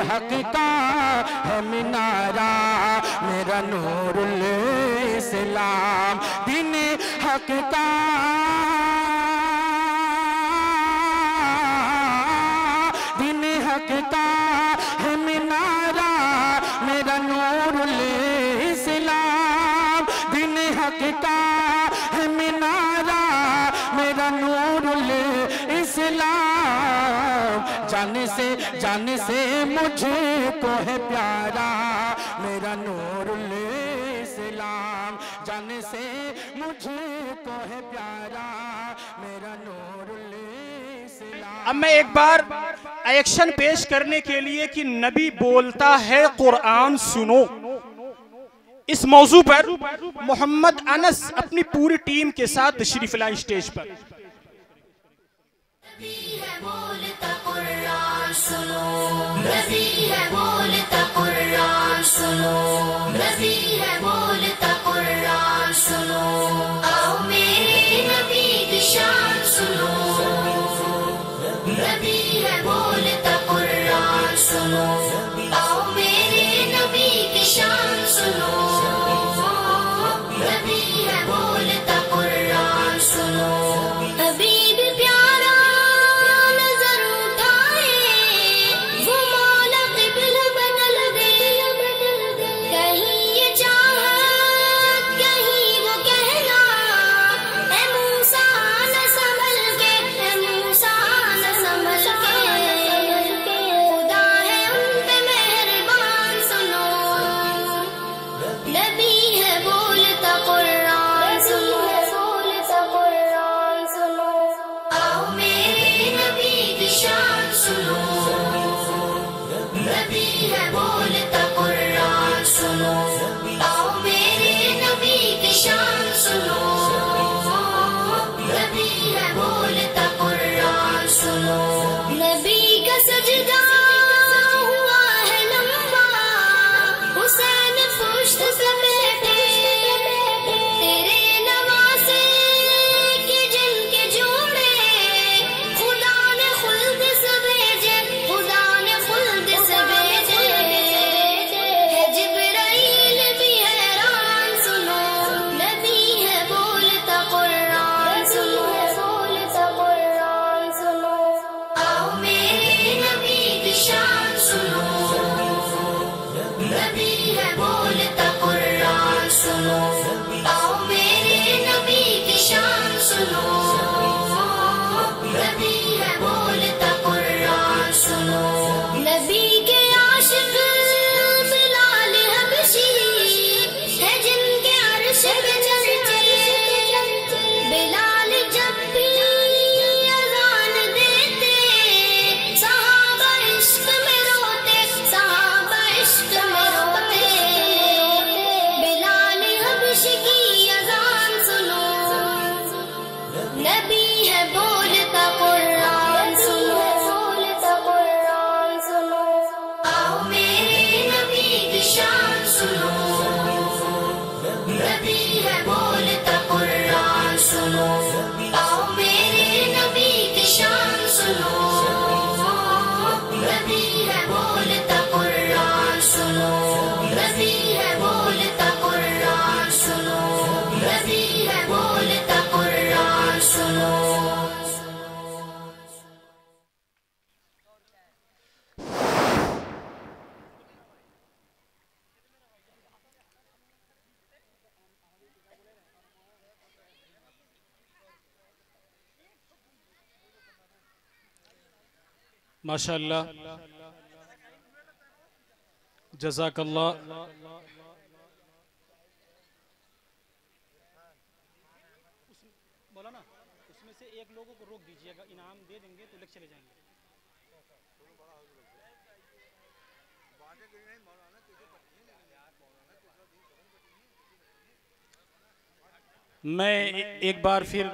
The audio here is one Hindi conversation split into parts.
हक का है मीनारा, मेरा नूरुल इस्लाम। दीन हक का दीन हक का है मीनारा, मेरा नूरुल इस्लाम। दीन हक का है मीनारा, मेरा नूरुल इस्लाम। जाने से मुझको है प्यारा, मेरा नूरुल इस्लाम। जाने से मुझको है प्यारा, मेरा नूरुल इस्लाम। अब मैं एक बार एक्शन पेश करने के लिए कि नबी बोलता है कुरान सुनो, इस मौजू पर मोहम्मद अनस अपनी पूरी टीम के साथ तशरीफ लाए स्टेज पर। नबी है बोलता कुरान सुनो, नबी है बोलता कुरान सुनो, नबी है बोलता कुरान सुनो। आओ मेरे नबी की शान सुनो, नबी है बोलता कुरान सुनो। आओ मेरे नबी की शान सुनो, नबी है बोलता कुरान सुनो। हबीब प्यारा नजर उठाए, वो मौला क़िबला बदल दे। कहीं ये चाहत, कहीं वो कहना, ऐ मूसा न संभल के, ऐ मूसा न संभल के। खुदा है उन पे मेहरबान सुनो, नबी है बोलता कुरान सुनो, बोलता कुरान सुनो। आओ मेरे नबी की शान सुनो, नबी है बोलता कुरान सुनो। आओ मेरे नबी की शान सुनो, नबी है बोलता कुरान सुनो। नबी का सजदा हुआ है लंबा, हुसैन पुश्त पे बैठे। तेरे नवासे के जिनके जोड़े, खुदा ने खुल्द से भेजे, खुदा ने खुल्द से भेजे। है जिब्राइल भी हैरान सुनो, नबी है बोलता कुरान सुनो, बोलता कुरान सुनो। आओ मेरे नबी की शान सुनो, नबी है बोलता कुरान सुनो। आओ मेरे नबी की शान सुनो, नबी है बोलता कुरान सुनो। नबी के आशिक बिलाल हबशी है, जिनके अर्श पे चलते। बिलाल जब भी अज़ान देते, सहाबा इश्क में रोते, सहाबा इश्क में रोते। बिलाल हबशी की अज़ान सुनो, नबी है बोलता कुरान सुनो, बोलता कुरान सुनो। आओ मेरे नबी की शान सुनो, नबी है बोलता कुरान सुनो। आओ मेरे नबी की शान सुनो, नबी है बोलता कुरान सुनो, नबी है बोलता कुरान सुनो, नबी है बोलता कुरान सुनो। माशाअल्लाह, जज़ाकल्लाह। बोला ना, उसमें से एक लोगों को रोक दीजिएगा, इनाम दे देंगे तो लेके चले जाएंगे। मैं एक बार फिर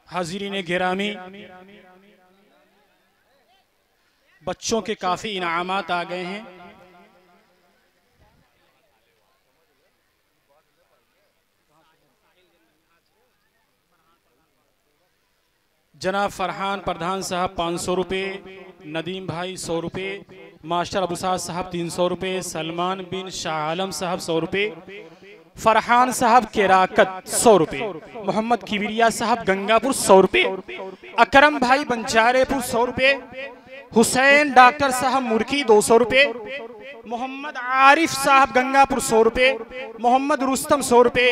हाज़रीन गिरामी, बच्चों के काफ़ी इनामात आ गए हैं। जनाब फरहान प्रधान साहब 500 रुपये, नदीम भाई 100 रुपये, मास्टर अबूसाद साहब 300 रुपये, सलमान बिन शाह आलम साहब 100 रुपये, फरहान साहब केराकत 100 रुपये, मोहम्मद किबरिया साहब गंगापुर 100 रुपये, अकरम भाई बंजारेपुर 100 रुपये, हुसैन डॉक्टर साहब मुर्की 200 रुपये, मोहम्मद आरिफ साहब गंगापुर 100 रुपये, मोहम्मद रुस्तम 100 रुपये,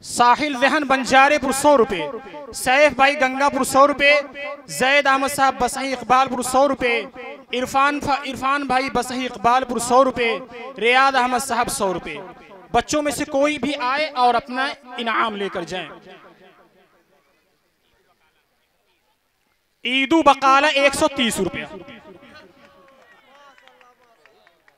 साहिल जहन बंजारेपुर 100 रुपये, सैफ भाई गंगापुर 100 रुपये, जैद अहमद साहब बसही इकबालपुर 100 रुपये, इरफान भाई बसही इकबालपुर 100 रुपये, रियाद अहमद साहब 100 रुपये। बच्चों में से कोई भी आए और अपना इनाम लेकर जाएं। ईदू बकाला 130 रुपया।